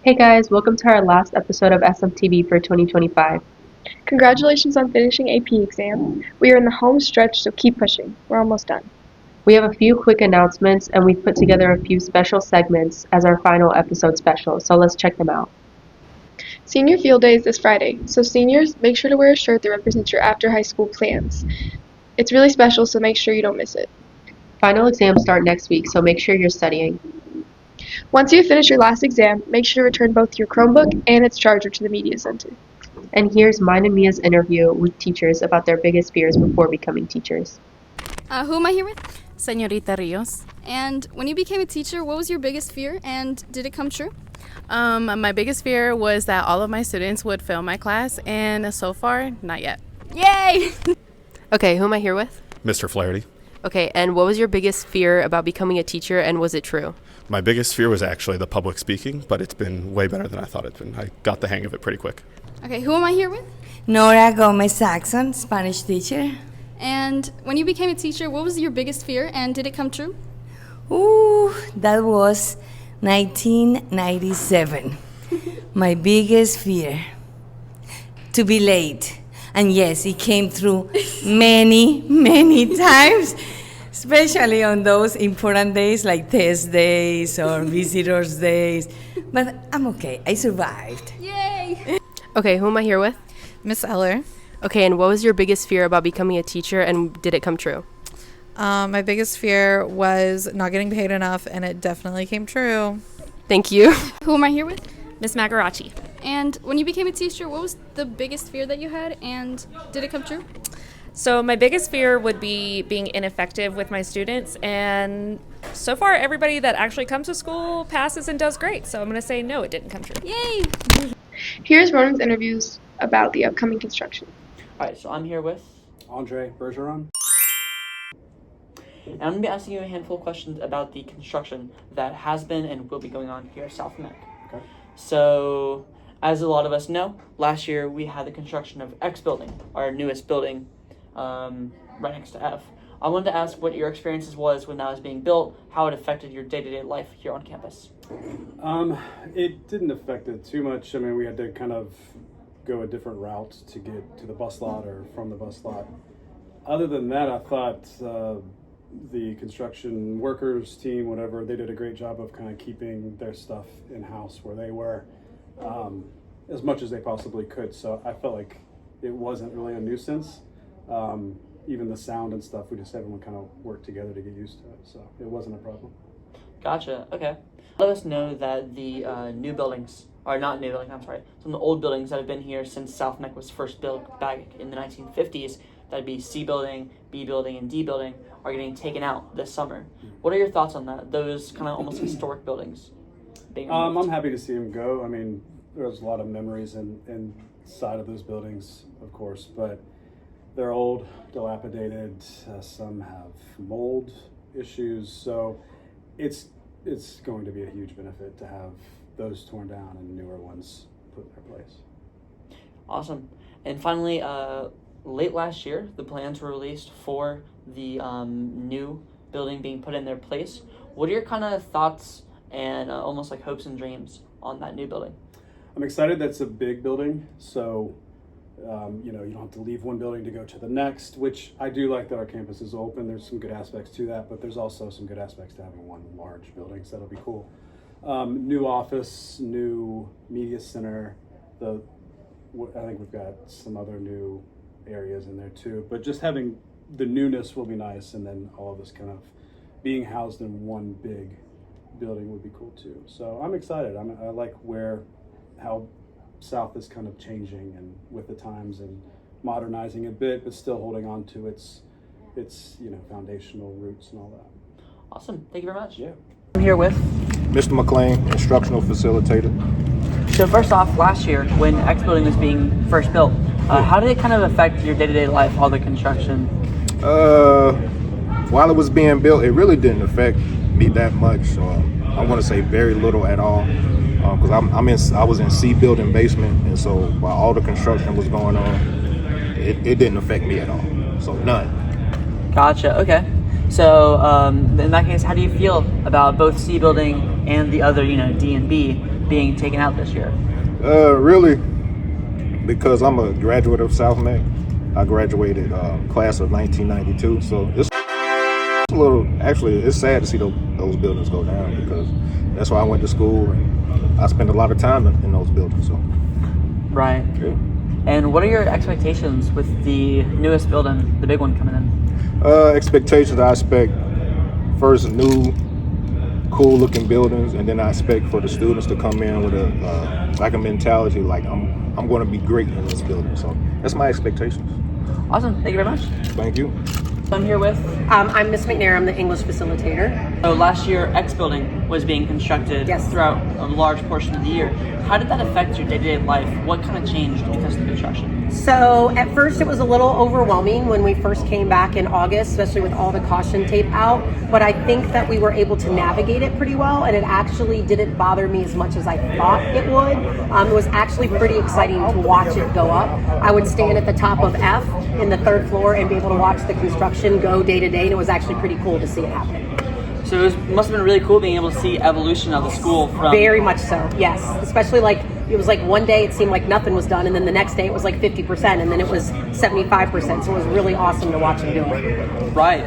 Hey guys, welcome to our last episode of SMTV for 2025. Congratulations on finishing AP exam. We are in the home stretch, so keep pushing. We're almost done. We have a few quick announcements and we've put together a few special segments as our final episode special, so let's check them out. Senior field day is this Friday, so seniors, make sure to wear a shirt that represents your after high school plans. It's really special, so make sure you don't miss it. Final exams start next week, so make sure you're studying. Once you finish your last exam, make sure to return both your Chromebook and its charger to the media center. And here's mine and Mia's interview with teachers about their biggest fears before becoming teachers. Who am I here with? Señorita Rios. And when you became a teacher, what was your biggest fear and did it come true? My biggest fear was that all of my students would fail my class, and so far, not yet. Yay! Okay, who am I here with? Mr. Flaherty. Okay, and what was your biggest fear about becoming a teacher, and was it true? My biggest fear was actually the public speaking, but it's been way better than I thought it'd been. I got the hang of it pretty quick. Okay, who am I here with? Nora Gomez Saxon, Spanish teacher. And when you became a teacher, what was your biggest fear and did it come true? Ooh, that was 1997. My biggest fear. To be late. And yes, it came through many, many times, especially on those important days like test days or visitors days. But I'm okay, I survived. Yay! Okay, who am I here with? Miss Eller. Okay, and what was your biggest fear about becoming a teacher, and did it come true? My biggest fear was not getting paid enough, and it definitely came true. Thank you. Who am I here with? Miss Magarachi. And when you became a teacher, what was the biggest fear that you had and did it come true? So my biggest fear would be being ineffective with my students, and so far everybody that actually comes to school passes and does great. So I'm going to say no, it didn't come true. Yay! Here's Ronan's interviews about the upcoming construction. All right, so I'm here with, Andre Bergeron. and I'm going to be asking you a handful of questions about the construction that has been and will be going on here at South Neck. Okay. So, as a lot of us know, last year we had the construction of X building, our newest building, right next to F. I wanted to ask what your experiences was when that was being built, how it affected your day-to-day life here on campus. It didn't affect it too much. I mean, we had to kind of go a different route to get to the bus lot or from the bus lot. Other than that, I thought the construction workers team, whatever, they did a great job of kind of keeping their stuff in-house where they were as much as they possibly could. So I felt like it wasn't really a nuisance. Even the sound and stuff, we just everyone kind of worked together to get used to it. So it wasn't a problem. Gotcha, okay. Let us know that the new buildings, or not new buildings, I'm sorry, some of the old buildings that have been here since South Neck was first built back in the 1950s, that'd be C building, B building, and D building, are getting taken out this summer. What are your thoughts on that? Those kind of almost historic buildings being removed? I'm happy to see them go. I mean, there's a lot of memories inside of those buildings, of course, but they're old, dilapidated. Some have mold issues, so it's going to be a huge benefit to have those torn down and newer ones put in their place. Awesome. And finally, late last year, the plans were released for the new building being put in their place. What are your kind of thoughts and almost like hopes and dreams on that new building? I'm excited that's a big building, so you don't have to leave one building to go to the next, which I do like that our campus is open. There's some good aspects to that, but there's also some good aspects to having one large building, so that'll be cool. New office, new media center. I think we've got some other new areas in there too, but just having the newness will be nice, and then all of this kind of being housed in one big building would be cool too. So I'm excited. I like how South is kind of changing and with the times and modernizing a bit, but still holding on to its foundational roots and all that. Awesome. Thank you very much. Yeah. I'm here with Mr. McLean, instructional facilitator. So first off, last year when X building was being first built, how did it kind of affect your day-to-day life, all the construction? While it was being built, it really didn't affect me that much. I want to say very little at all, because I was in C building basement, and so while all the construction was going on, it didn't affect me at all. So none. Gotcha. Okay. So in that case, how do you feel about both C building and the other, D and B being taken out this year? Really, because I'm a graduate of South Mac. I graduated class of 1992, so it's a little. Actually, it's sad to see those buildings go down because that's where I went to school and I spent a lot of time in those buildings. So. Right. Yeah. And what are your expectations with the newest building, the big one coming in? Expectations, I expect first new, cool looking buildings, and then I expect for the students to come in with a mentality like I'm going to be great in this building. So that's my expectations. Awesome. Thank you very much. Thank you. I'm here with. I'm Miss McNair. I'm the English facilitator. So last year, X building was being constructed throughout a large portion of the year. How did that affect your day-to-day life? What kind of changed because of the construction? So at first it was a little overwhelming when we first came back in August, especially with all the caution tape out. But I think that we were able to navigate it pretty well, and it actually didn't bother me as much as I thought it would. It was actually pretty exciting to watch it go up. I would stand at the top of F in the third floor and be able to watch the construction go day to day, and it was actually pretty cool to see it happen. So it must have been really cool being able to see evolution of the school from... Very much so, yes. Especially it was like one day it seemed like nothing was done, and then the next day it was like 50%, and then it was 75%. So it was really awesome to watch them do it. Right.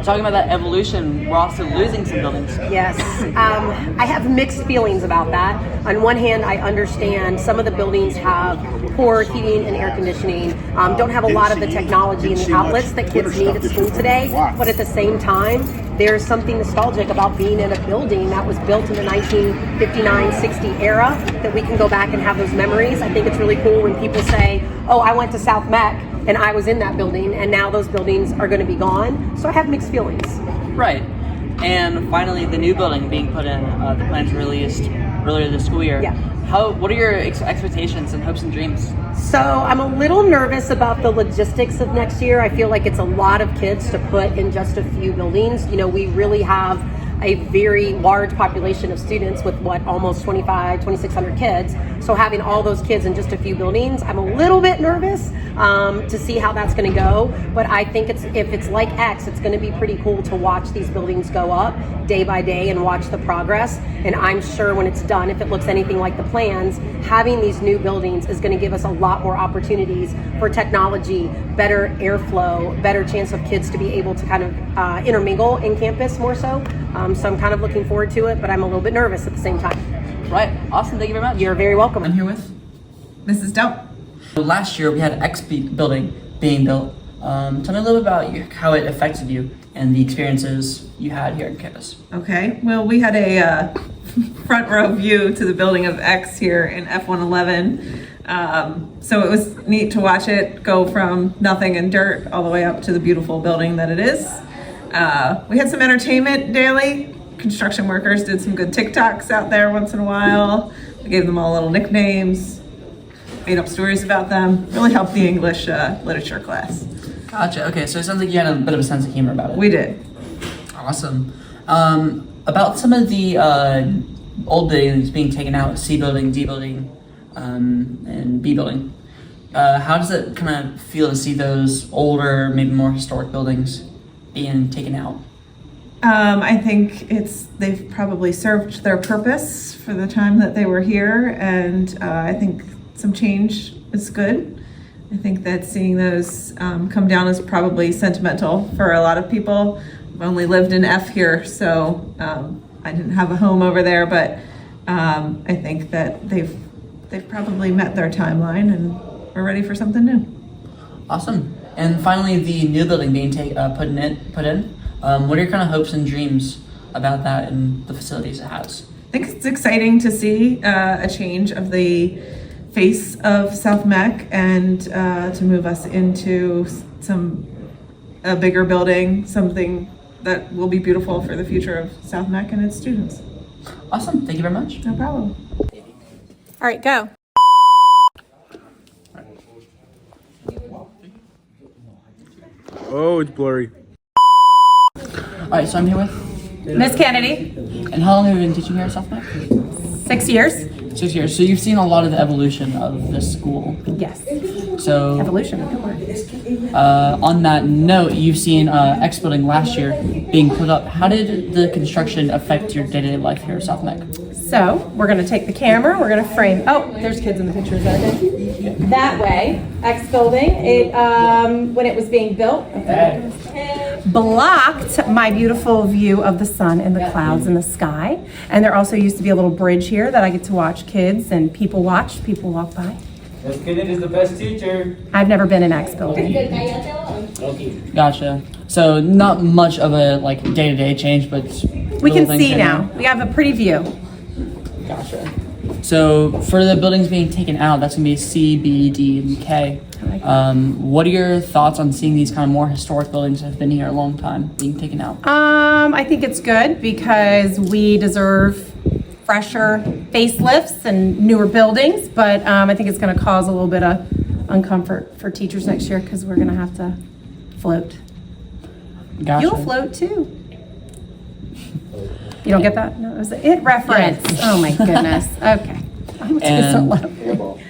Talking about that evolution, we're also losing some buildings. Yes. I have mixed feelings about that. On one hand, I understand some of the buildings have poor heating and air conditioning, don't have a lot of the technology and the outlets that kids need at school today, but at the same time, there's something nostalgic about being in a building that was built in the 1959-60 era that we can go back and have those memories. I think it's really cool when people say, oh, I went to South Mac and I was in that building, and now those buildings are going to be gone. So I have mixed feelings. Right. And finally, the new building being put in, the plans released earlier this school year. Yeah. What are your expectations and hopes and dreams? So I'm a little nervous about the logistics of next year. I feel like it's a lot of kids to put in just a few buildings. We really have a very large population of students with almost 2,600 kids. So having all those kids in just a few buildings, I'm a little bit nervous to see how that's going to go. But I think if it's like X, it's going to be pretty cool to watch these buildings go up day by day and watch the progress. And I'm sure when it's done, if it looks anything like the plans, having these new buildings is going to give us a lot more opportunities for technology, better airflow, better chance of kids to be able to kind of intermingle in campus more so. So I'm kind of looking forward to it, but I'm a little bit nervous at the same time. Right. Awesome. Thank you very much. You're very welcome. I'm here with Mrs. Dump. Last year we had X building being built. Tell me a little bit about how it affected you and the experiences you had here on campus. Okay. Well, we had a front row view to the building of X here in F111. So it was neat to watch it go from nothing and dirt all the way up to the beautiful building that it is. We had some entertainment daily. Construction workers did some good TikToks out there once in a while. We gave them all little nicknames, made up stories about them. Really helped the English literature class. Gotcha. Okay, so it sounds like you had a bit of a sense of humor about it. We did. Awesome. About some of the old buildings being taken out, C building, D building, and B building. How does it kind of feel to see those older, maybe more historic buildings being taken out? I think they've probably served their purpose for the time that they were here, and I think some change is good. I think that seeing those come down is probably sentimental for a lot of people. I've only lived in F here, so I didn't have a home over there, but I think that they've probably met their timeline and we're ready for something new. Awesome. And finally, the new building being put in. What are your kind of hopes and dreams about that and the facilities it has? I think it's exciting to see a change of the face of South Mac and to move us into a bigger building, something that will be beautiful for the future of South Mac and its students. Awesome. Thank you very much. No problem. All right, go. Oh, it's blurry. All right, so I'm here with Miss Kennedy. And how long have you been teaching here at South Mac? 6 years. 6 years. So you've seen a lot of the evolution of this school. Yes. So Evolution, good word. on that note, you've seen X Building last year being put up. How did the construction affect your day-to-day life here at South Neck? So we're going to take the camera. We're going to frame. Oh, there's kids in the picture. Is that good? That way, X Building. It when it was being built, blocked my beautiful view of the sun and the clouds and the sky. And there also used to be a little bridge here that I get to watch kids and people watch. People walk by. Miss Kennedy is the best teacher. I've never been in X Building. Gotcha. So not much of a like day-to-day change, but We can little things see here now. and there. We have a pretty view. Gotcha. So for the buildings being taken out, that's gonna be C, B, D, and K. What are your thoughts on seeing these kind of more historic buildings that have been here a long time being taken out? I think it's good because we deserve fresher facelifts and newer buildings, but I think it's going to cause a little bit of uncomfort for teachers next year because we're going to have to float. Gotcha. You'll float too. You don't get that? No, it was an it reference. Yes. Oh my goodness. Okay. I'm just so laughable.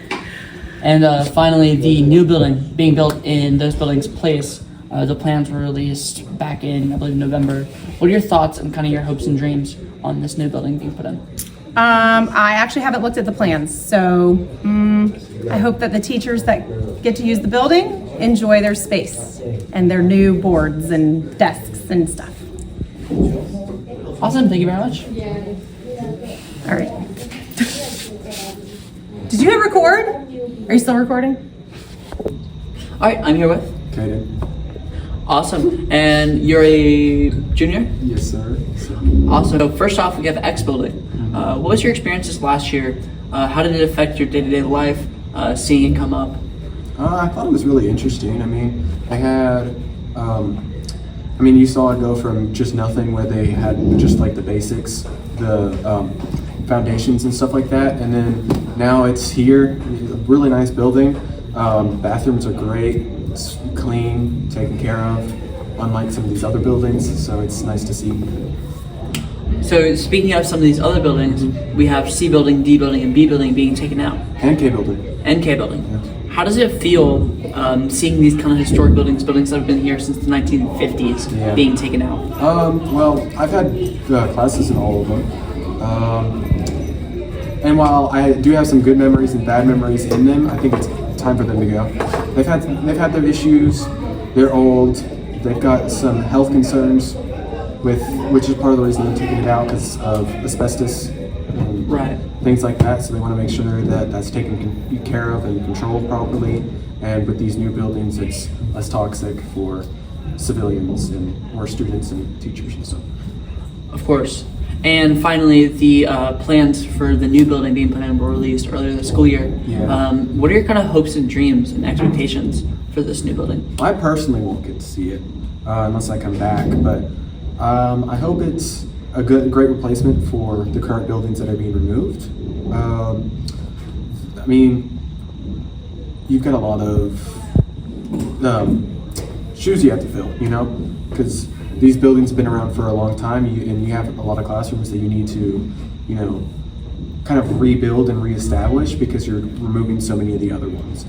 And finally, the new building being built in those buildings' place. The plans were released back in, I believe, November. What are your thoughts and kind of your hopes and dreams on this new building being put in? I actually haven't looked at the plans, so I hope that the teachers that get to use the building enjoy their space and their new boards and desks and stuff. Awesome, thank you very much. All right. Did you hit record? Are you still recording? All right, I'm here with Kaden. Awesome. And you're a junior? Yes, sir. Awesome. So first off, we have the X Building. What was your experiences last year? How did it affect your day-to-day life, seeing it come up? I thought it was really interesting. I mean, they had, you saw it go from just nothing where they had just like the basics, the foundations and stuff like that. And then now it's here, a really nice building. Bathrooms are great. It's clean, taken care of, unlike some of these other buildings, so it's nice to see. So speaking of some of these other buildings, we have C Building, D Building, and B Building being taken out. And K Building. And K Building. Yeah. How does it feel seeing these kind of historic buildings that have been here since the 1950s being taken out? Well, I've had classes in all of them. And while I do have some good memories and bad memories in them, I think it's time for them to go. They've had their issues. They're old. They've got some health concerns, which is part of the reason they're taking it out because of asbestos and things like that. So they want to make sure that that's taken care of and controlled properly. And with these new buildings, it's less toxic for civilians and more students and teachers and stuff. Of course. And finally, the plans for the new building being put in were released earlier this school year. Yeah. What are your kind of hopes and dreams and expectations for this new building? I personally won't get to see it unless I come back, but I hope it's a great replacement for the current buildings that are being removed. You've got a lot of shoes you have to fill, because these buildings have been around for a long time, and you have a lot of classrooms that you need to, kind of rebuild and reestablish because you're removing so many of the other ones.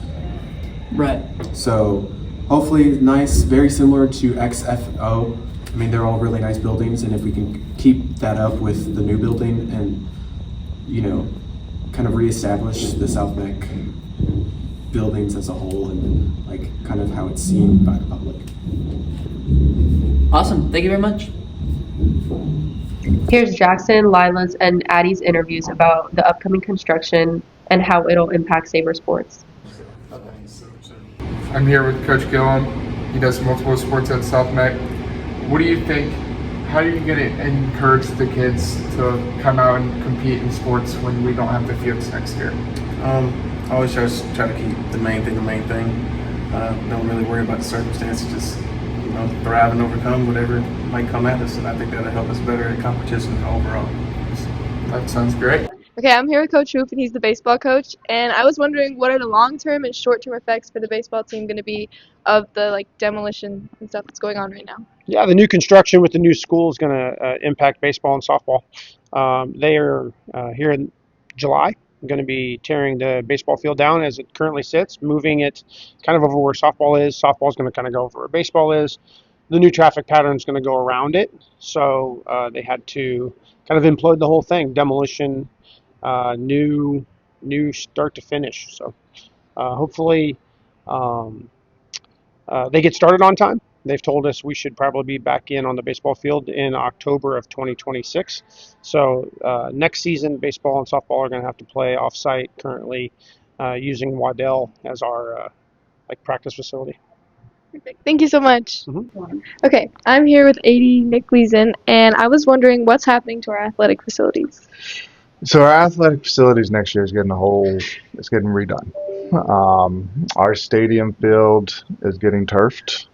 Right. So hopefully nice, very similar to XFO. They're all really nice buildings, and if we can keep that up with the new building and, kind of reestablish the South Neck buildings as a whole and kind of how it's seen by the public. Awesome. Thank you very much. Here's Jackson, Lila's, and Addie's interviews about the upcoming construction and how it'll impact Sabre Sports. I'm here with Coach Gillum. He does multiple sports at South Neck. What do you think? How are you going to encourage the kids to come out and compete in sports when we don't have the fields next year? I always try to keep the main thing. Don't really worry about the circumstances. Just thrive and overcome whatever might come at us, and I think that'll help us better at competition overall. That sounds great. Okay, I'm here with Coach Hoop, and he's the baseball coach. And I was wondering, what are the long-term and short-term effects for the baseball team going to be of the demolition and stuff that's going on right now? Yeah, the new construction with the new school is going to impact baseball and softball. They are here in July, going to be tearing the baseball field down as it currently sits, moving it kind of over where softball is. Softball is going to kind of go over where baseball is. The new traffic pattern is going to go around it. So they had to kind of implode the whole thing, demolition, new start to finish. So hopefully they get started on time. They've told us we should probably be back in on the baseball field in October of 2026. So next season, baseball and softball are going to have to play off-site currently using Waddell as our practice facility. Perfect. Thank you so much. Okay, I'm here with AD Nick Gleason, and I was wondering what's happening to our athletic facilities. So our athletic facilities next year is getting it's getting redone. Our stadium field is getting turfed.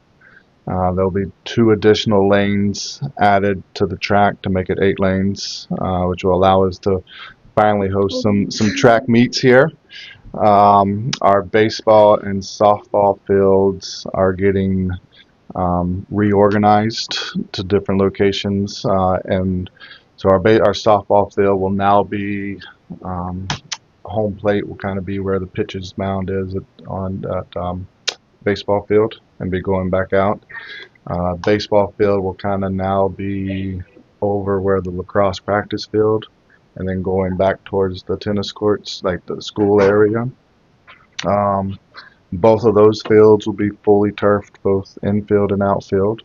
There'll be 2 additional lanes added to the track to make it 8 lanes, which will allow us to finally host some track meets here. Our baseball and softball fields are getting reorganized to different locations, and so our softball field will now be home plate will kind of be where the pitcher's mound is on baseball field and be going back out. Baseball field will kind of now be over where the lacrosse practice field, and then going back towards the tennis courts, like the school area. Both of those fields will be fully turfed, both infield and outfield.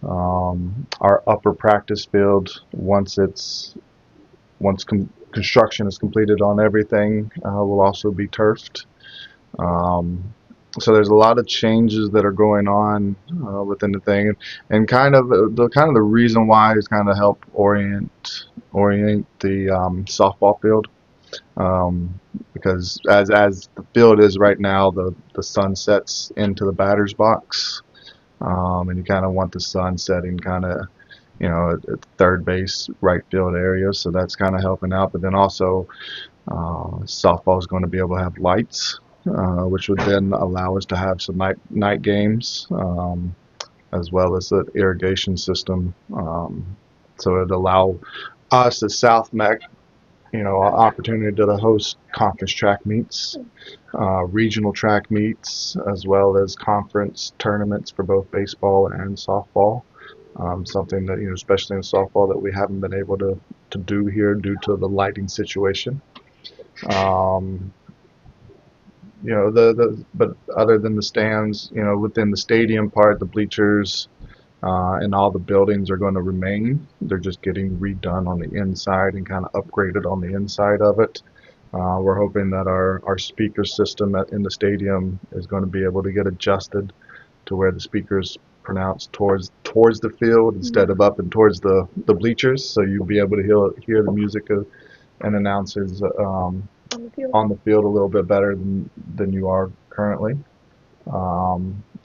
Our upper practice field, once construction is completed on everything, will also be turfed. So there's a lot of changes that are going on within the thing, and kind of the reason why is kind of help orient the softball field, because as the field is right now, the sun sets into the batter's box, and you kind of want the sun setting kind of at third base, right field area, so that's kind of helping out. But then also softball is going to be able to have lights, which would then allow us to have some night games, as well as the irrigation system. So it'd allow us as South Mech, an opportunity to host conference track meets, regional track meets, as well as conference tournaments for both baseball and softball. Something that, especially in softball, that we haven't been able to do here due to the lighting situation. But other than the stands, within the stadium part, the bleachers and all the buildings are going to remain. They're just getting redone on the inside and kind of upgraded on the inside of it. We're hoping that our speaker system in the stadium is going to be able to get adjusted to where the speakers pronounce towards the field instead of up and towards the bleachers, so you'll be able to hear the music and announcers on the field a little bit better than you are currently.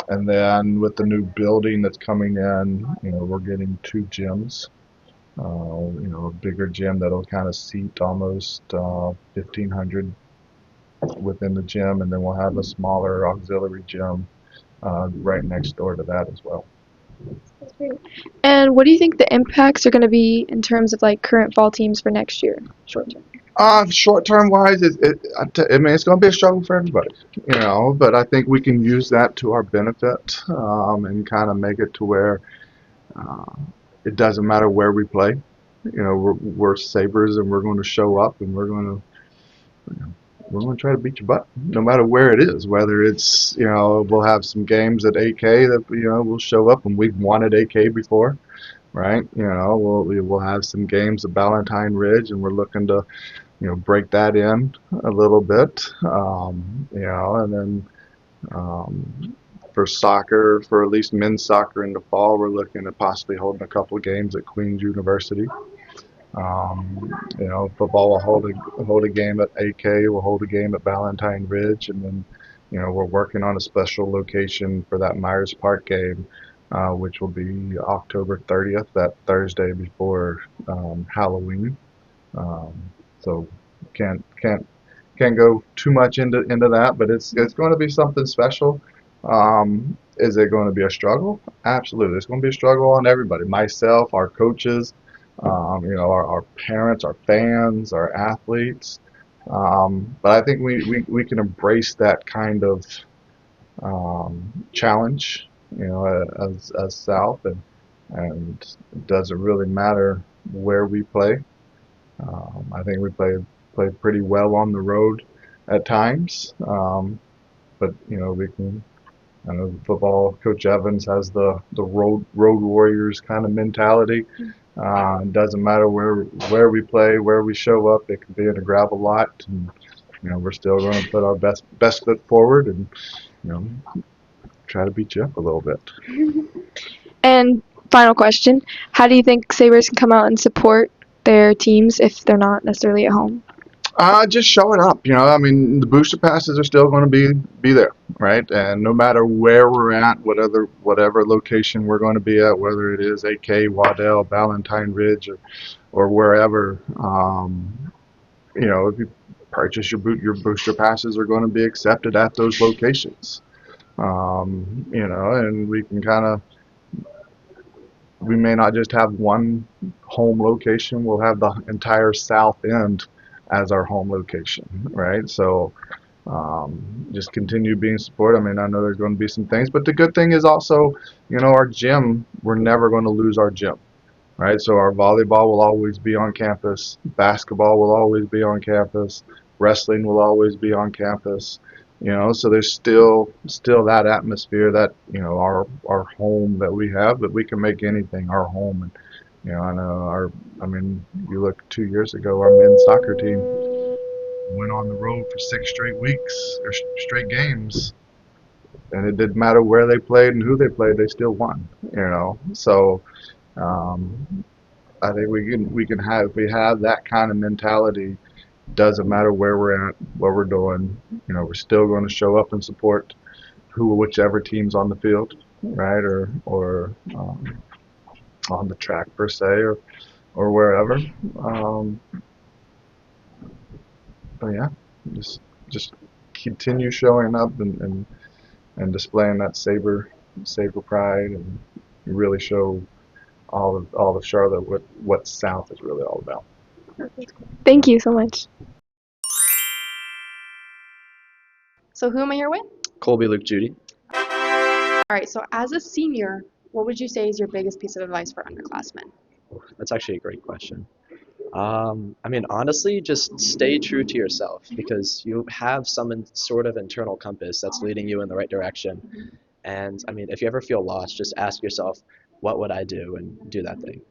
And then with the new building that's coming in, we're getting 2 gyms. A bigger gym that'll kind of seat almost 1,500 within the gym, and then we'll have a smaller auxiliary gym right next door to that as well. That's great. And what do you think the impacts are going to be in terms of current fall teams for next year, short term? Short term wise, it's going to be a struggle for everybody, but I think we can use that to our benefit, and kind of make it to where it doesn't matter where we play. We're Sabres, and we're going to show up, and we're going to try to beat your butt, no matter where it is. Whether it's we'll have some games at AK that we'll show up, and we've won at AK before, right? We'll have some games at Ballantyne Ridge, and we're looking to break that in a little bit, and then for soccer, for at least men's soccer in the fall, we're looking at possibly holding a couple of games at Queen's University. Football will hold a game at AK, we'll hold a game at Ballantyne Ridge, and then we're working on a special location for that Myers Park game, which will be October 30th, that Thursday before Halloween. So can't go too much into that, but it's going to be something special. Is it going to be a struggle? Absolutely, it's going to be a struggle on everybody. Myself, our coaches, our parents, our fans, our athletes. But I think we can embrace that kind of challenge, as South, and it doesn't really matter where we play. I think we play pretty well on the road at times, but we can. I know football coach Evans has the road warriors kind of mentality. It doesn't matter where we play, where we show up. It could be in a gravel lot, and we're still going to put our best foot forward and try to beat you up a little bit. And final question, how do you think Sabres can come out and support their teams if they're not necessarily at home? Just showing up. The booster passes are still going to be there, right? And no matter where we're at, whatever location we're going to be at, whether it is AK, Waddell, Valentine Ridge, or wherever, if you purchase your booster passes are going to be accepted at those locations. And we can we may not just have one home location. We'll have the entire south end as our home location, right? So just continue being supportive. I know there's going to be some things, but the good thing is also, our gym, we're never going to lose our gym, right? So our volleyball will always be on campus, basketball will always be on campus, wrestling will always be on campus, so there's still that atmosphere that, our home that we have, that we can make anything our home. And I know you look 2 years ago, our men's soccer team went on the road for 6 straight weeks or straight games, and it didn't matter where they played and who they played, they still won. So I think we can have, if we have that kind of mentality, doesn't matter where we're at, what we're doing, we're still going to show up and support whichever team's on the field, right, or on the track per se, or wherever. But yeah, just continue showing up and displaying that Sabre pride, and really show all of Charlotte what South is really all about. Thank you so much. So who am I here with? Colby, Luke, Judy. All right, so as a senior, what would you say is your biggest piece of advice for underclassmen? That's actually a great question. Honestly, just stay true to yourself, because you have some sort of internal compass that's leading you in the right direction. And if you ever feel lost, just ask yourself, what would I do, and do that thing.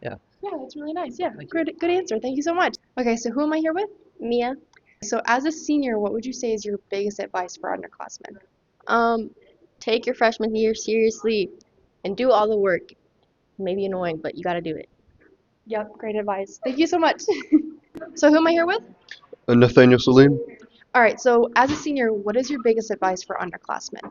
Yeah. Yeah, that's really nice. Yeah, good answer. Thank you so much. Okay, so who am I here with? Mia. So as a senior, what would you say is your biggest advice for underclassmen? Take your freshman year seriously and do all the work. Maybe annoying, but you got to do it. Yep, great advice. Thank you so much. So who am I here with? Nathaniel Salim. All right, so as a senior, what is your biggest advice for underclassmen?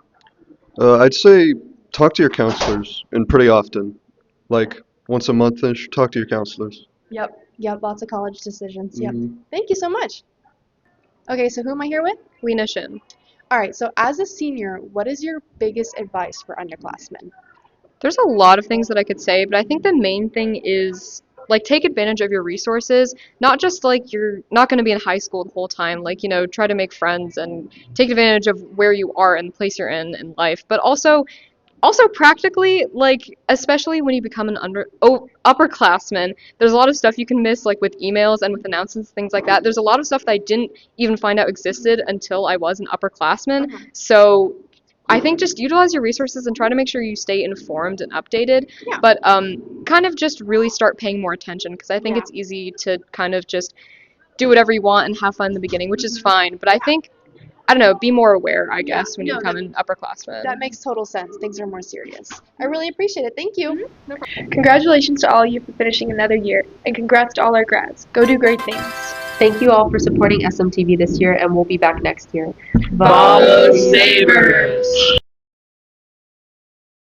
I'd say talk to your counselors, and pretty often. Like once a month, talk to your counselors. Yep, lots of college decisions. Yep. Mhm. Thank you so much. Okay, so who am I here with? Lena Shin. All right, so as a senior, what is your biggest advice for underclassmen? There's a lot of things that I could say, but I think the main thing is take advantage of your resources. Not just you're not going to be in high school the whole time. Try to make friends and take advantage of where you are and the place you're in life. But also practically, especially when you become an upperclassman, there's a lot of stuff you can miss, with emails and with announcements, things like that. There's a lot of stuff that I didn't even find out existed until I was an upperclassman. So I think just utilize your resources and try to make sure you stay informed and updated. Yeah. But kind of just really start paying more attention, because I think it's easy to kind of just do whatever you want and have fun in the beginning, which is fine. But I think, I don't know, be more aware, I guess, when you become an upperclassman. That makes total sense. Things are more serious. I really appreciate it. Thank you. No problem. Congratulations to all of you for finishing another year, and congrats to all our grads. Go do great things. Thank you all for supporting SMTV this year, and we'll be back next year. Follow Sabres!